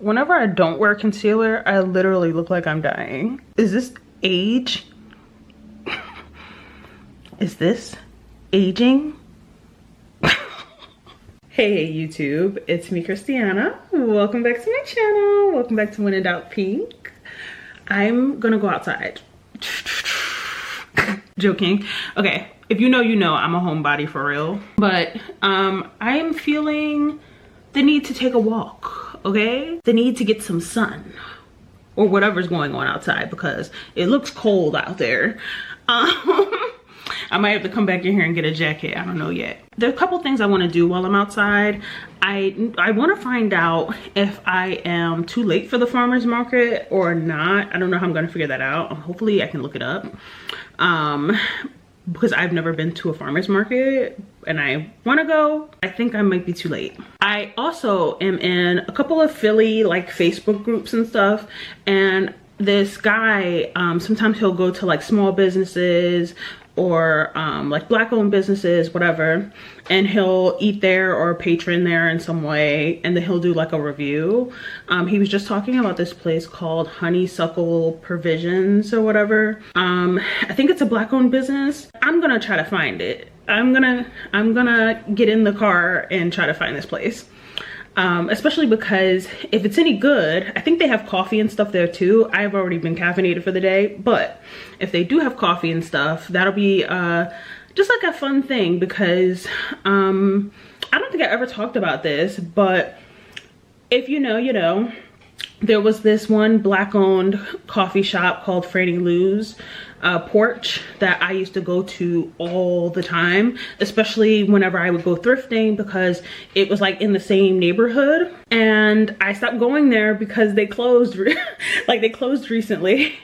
whenever I don't wear concealer, I literally look like I'm dying. Is this age? Is this aging? Hey YouTube, it's me, Christiana. Welcome back to my channel. Welcome back to When in Doubt Pink. I'm gonna go outside. Joking. Okay, if you know, you know I'm a homebody for real. But I am feeling the need to take a walk, okay? The need to get some sun or whatever's going on outside because it looks cold out there. I might have to come back in here and get a jacket. I don't know yet. There are a couple things I want to do while I'm outside. I want to find out if I am too late for the farmer's market or not. I don't know how I'm going to figure that out. Hopefully I can look it up. Because I've never been to a farmer's market and I want to go. I think I might be too late. I also am in a couple of Philly like Facebook groups and stuff, and this guy, sometimes he'll go to like small businesses or like black owned businesses, whatever, and he'll eat there or patron there in some way, and then he'll do like a review. He was just talking about this place called Honeysuckle Provisions or whatever. I think it's a black owned business. I'm gonna try to find it. I'm gonna get in the car and try to find this place. Especially because if it's any good, I think they have coffee and stuff there too. I've already been caffeinated for the day, but if they do have coffee and stuff, that'll be just like a fun thing because I don't think I ever talked about this, but if you know, you know. There was this one black owned coffee shop called Franny Lou's Porch that I used to go to all the time, especially whenever I would go thrifting because it was like in the same neighborhood, and I stopped going there because they closed like they closed recently.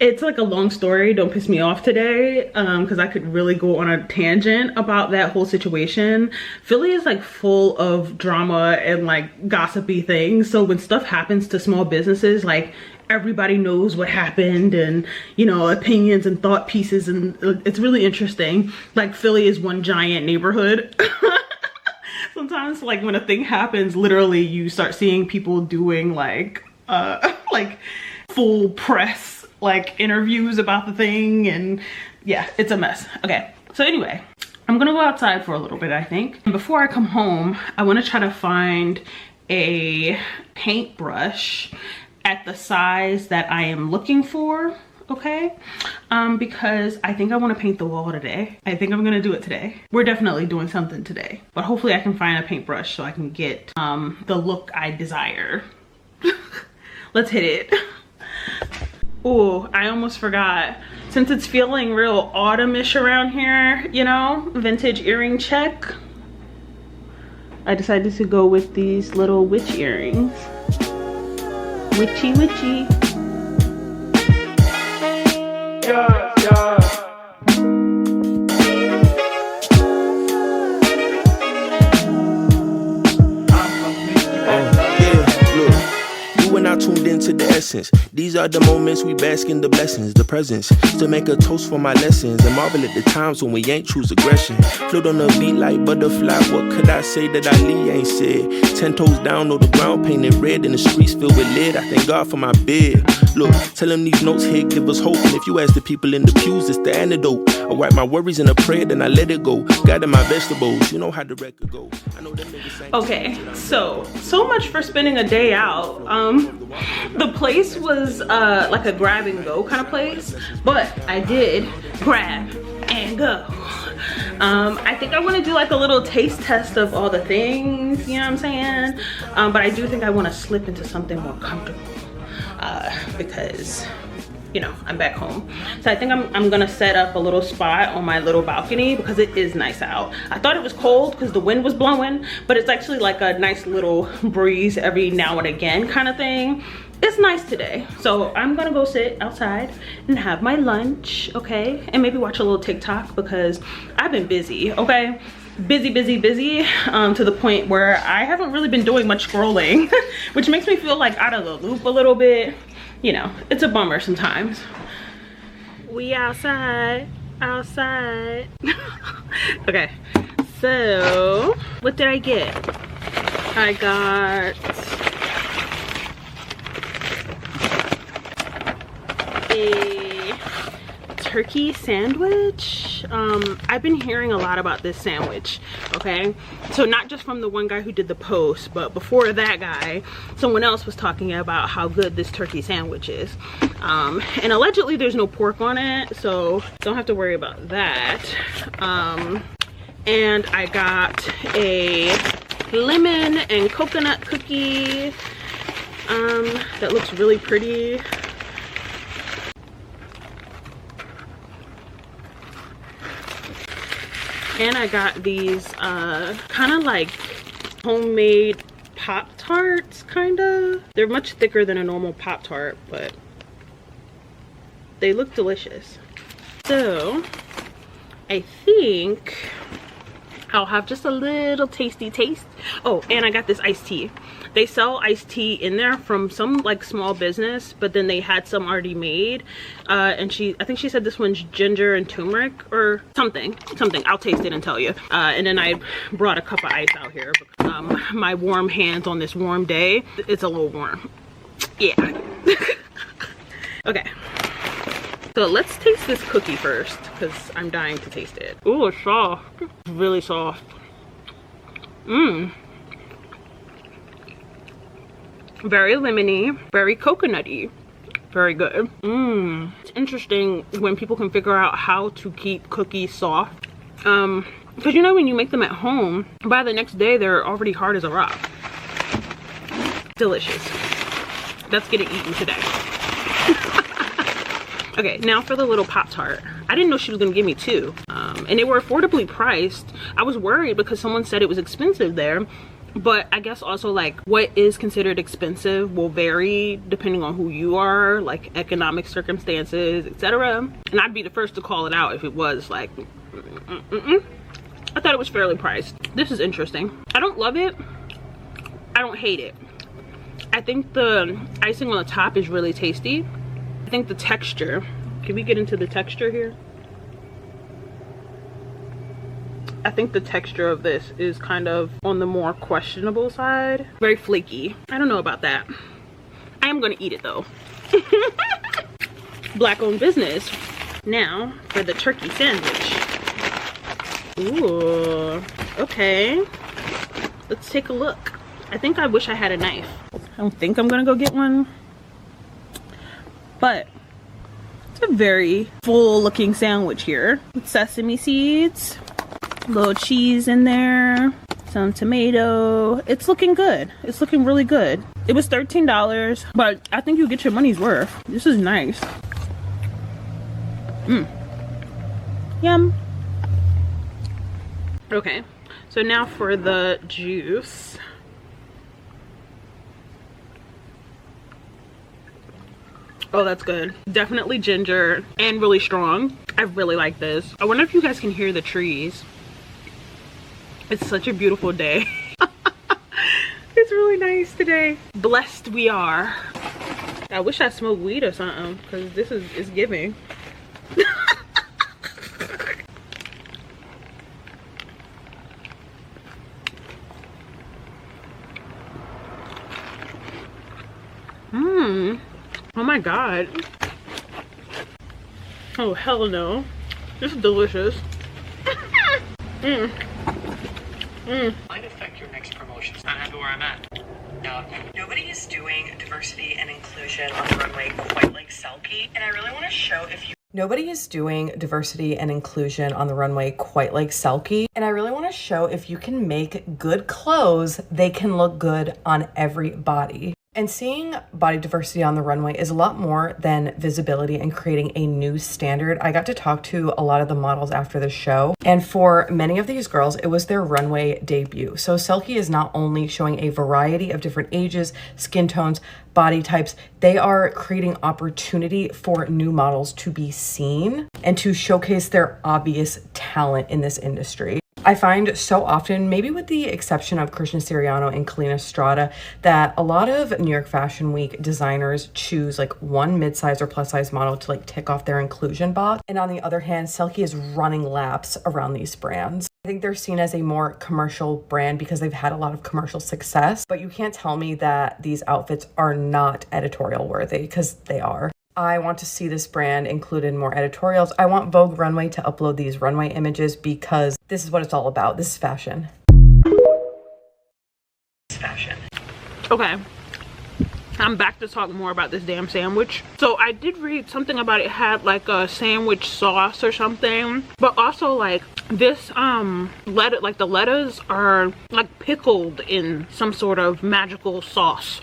It's like a long story, don't piss me off today, because I could really go on a tangent about that whole situation. Philly is like full of drama and like gossipy things, so when stuff happens to small businesses, like everybody knows what happened, and you know, opinions and thought pieces, and it's really interesting. Like Philly is one giant neighborhood. Sometimes like when a thing happens, literally you start seeing people doing like full press like interviews about the thing, and yeah, it's a mess. Okay, so anyway, I'm gonna go outside for a little bit, I think. And before I come home, I want to try to find a paintbrush at the size that I am looking for, okay? Because I think I want to paint the wall today. I think I'm gonna do it today. We're definitely doing something today, but hopefully I can find a paintbrush so I can get the look I desire. Let's hit it. Oh, I almost forgot. Since it's feeling real autumn-ish around here, you know, vintage earring check, I decided to go with these little witch earrings. Witchy witchy. Yeah, yeah. Tuned into the essence. These are the moments we bask in the blessings, the presence. To make a toast for my lessons and marvel at the times when we ain't choose aggression. Float on a beat like butterfly. What could I say that Ali ain't said? 10 toes down on the ground, painted red, in the streets filled with lead. I thank God for my bed. Look, tell them these notes here give us hope. And if you ask the people in the pews, it's the antidote. I wipe my worries in a prayer, then I let it go. Guiding my vegetables, you know how the record goes. I know them niggas ain't. Okay, so much for spending a day out. The place was like a grab and go kind of place, but I did grab and go. I think I want to do like a little taste test of all the things, you know what I'm saying? But I do think I want to slip into something more comfortable because, you know, I'm back home. So I think I'm gonna set up a little spot on my little balcony because it is nice out. I thought it was cold because the wind was blowing, but it's actually like a nice little breeze every now and again kind of thing. It's nice today. So I'm gonna go sit outside and have my lunch, okay? And maybe watch a little TikTok because I've been busy, okay? Busy to the point where I haven't really been doing much scrolling, which makes me feel like out of the loop a little bit. You know, it's a bummer sometimes. We outside. Okay, so what did I get? I got a turkey sandwich. I've been hearing a lot about this sandwich, okay? So not just from the one guy who did the post, but before that guy, someone else was talking about how good this turkey sandwich is. And allegedly there's no pork on it, so don't have to worry about that. And I got a lemon and coconut cookie that looks really pretty. And I got these kind of like homemade Pop-Tarts, kind of. They're much thicker than a normal Pop-Tart, but they look delicious. So I think I'll have just a little tasty taste. Oh, and I got this iced tea. They sell iced tea in there from some like small business, but then they had some already made. And I think she said this one's ginger and turmeric or something. I'll taste it and tell you. And then I brought a cup of ice out here because my warm hands on this warm day, it's a little warm. Yeah. Okay. So let's taste this cookie first because I'm dying to taste it. Ooh, it's soft. It's really soft. Mmm. Very lemony, very coconutty, very good. It's interesting when people can figure out how to keep cookies soft. Because you know when you make them at home, by the next day they're already hard as a rock. Delicious. That's getting eaten today. Okay, now for the little Pop-Tart. I didn't know she was gonna give me two. And they were affordably priced. I was worried because someone said it was expensive there. But I guess also like what is considered expensive will vary depending on who you are, like economic circumstances, etc. And I'd be the first to call it out if it was like, I thought it was fairly priced. This is interesting. I don't love it. I don't hate it. I think the icing on the top is really tasty. I think the texture, can we get into the texture here? I think the texture of this is kind of on the more questionable side. Very flaky. I don't know about that. I am gonna eat it though. Black owned business. Now for the turkey sandwich. Ooh, okay. Let's take a look. I think I wish I had a knife. I don't think I'm gonna go get one. But it's a very full looking sandwich here. With sesame seeds. Little cheese in there, some tomato. It's looking good. It's looking really good. It was $13, but I think you get your money's worth. This is nice. Yum. Okay, so now for the juice. Oh, that's good. Definitely ginger and really strong. I really like this. I wonder if you guys can hear the trees. It's such a beautiful day. It's really nice today. Blessed we are. I wish I smoked weed or something because this is giving. Oh my god. Oh hell no. This is delicious. Might affect your next promotion. It's not happy where I'm at. No, nobody is doing diversity and inclusion on the runway quite like Selkie, and I really want to show if you. Nobody is doing diversity and inclusion on the runway quite like Selkie, and I really want to show if you can make good clothes, they can look good on every body. And seeing body diversity on the runway is a lot more than visibility and creating a new standard. I got to talk to a lot of the models after the show, and for many of these girls, it was their runway debut. So Selkie is not only showing a variety of different ages, skin tones, body types, they are creating opportunity for new models to be seen and to showcase their obvious talent in this industry. I find so often, maybe with the exception of Christian Siriano and Kalina Strada, that a lot of New York Fashion Week designers choose like one mid-size or plus-size model to like tick off their inclusion box. And on the other hand, Selkie is running laps around these brands. I think they're seen as a more commercial brand because they've had a lot of commercial success, but you can't tell me that these outfits are not editorial worthy because they are. I want to see this brand included in more editorials. I want Vogue Runway to upload these runway images because this is what it's all about. This is fashion. Fashion. Okay. I'm back to talk more about this damn sandwich. So I did read something about it had like a sandwich sauce or something, but also like this like the lettuce are like pickled in some sort of magical sauce.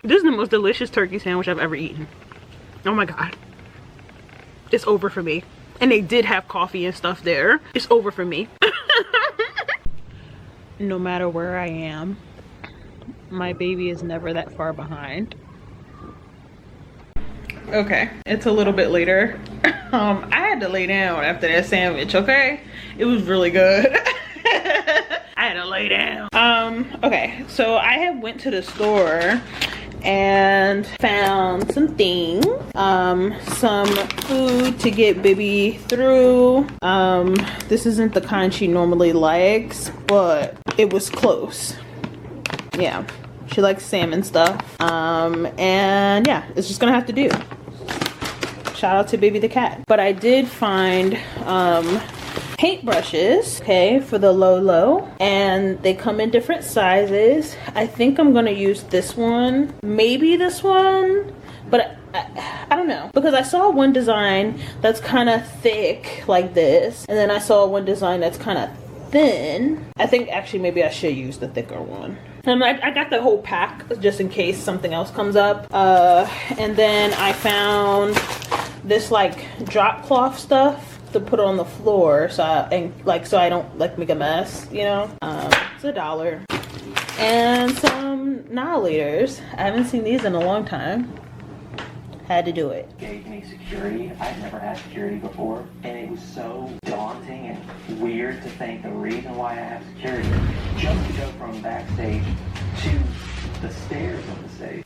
This is the most delicious turkey sandwich I've ever eaten. Oh my god. It's over for me. And they did have coffee and stuff there. It's over for me. No matter where I am, my baby is never that far behind. Okay, it's a little bit later. I had to lay down after that sandwich, okay? It was really good. I had to lay down. Okay, so I had went to the store and found some things, some food to get baby through. This isn't the kind she normally likes, but it was close. Yeah, she likes salmon stuff. And yeah, it's just gonna have to do. Shout out to baby the cat. But I did find paintbrushes, okay, for the Lolo, and they come in different sizes. I think I'm gonna use this one, maybe this one, but I don't know, because I saw one design that's kind of thick like this, and then I saw one design that's kind of thin. I think actually maybe I should use the thicker one. And I got the whole pack just in case something else comes up. And then I found this like drop cloth stuff to put on the floor, so I don't like make a mess, you know. It's $1. And some annihilators. I haven't seen these in a long time. Had to do it. Gave me security. I'd never had security before, and it was so daunting and weird to think the reason why I have security, just to go from backstage to the stairs of the stage.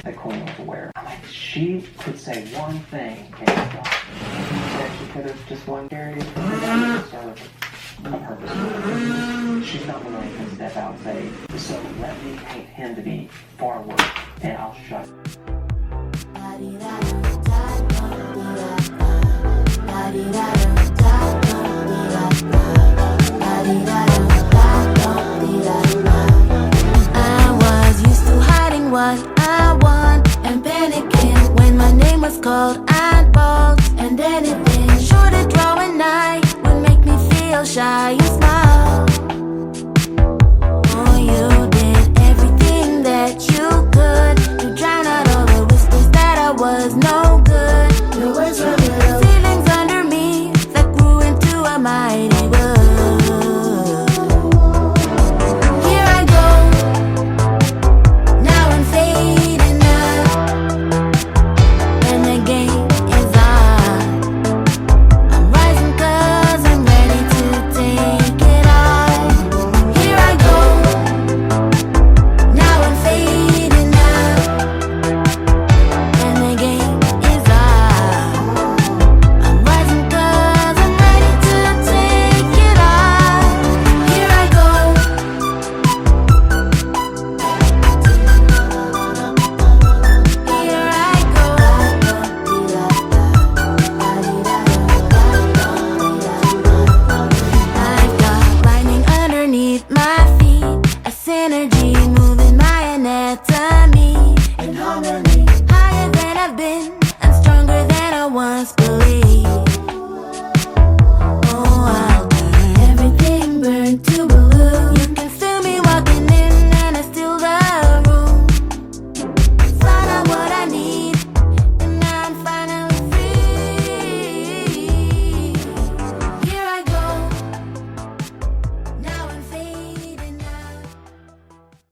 That Queen was aware. I'm like, she could say one thing and stop. That she could have just won security serve a purpose. She's not willing to step out and say, so let me paint him to be far worse, and I'll shut. I was used to hiding what I want and panicking when my name was called and bald, and then it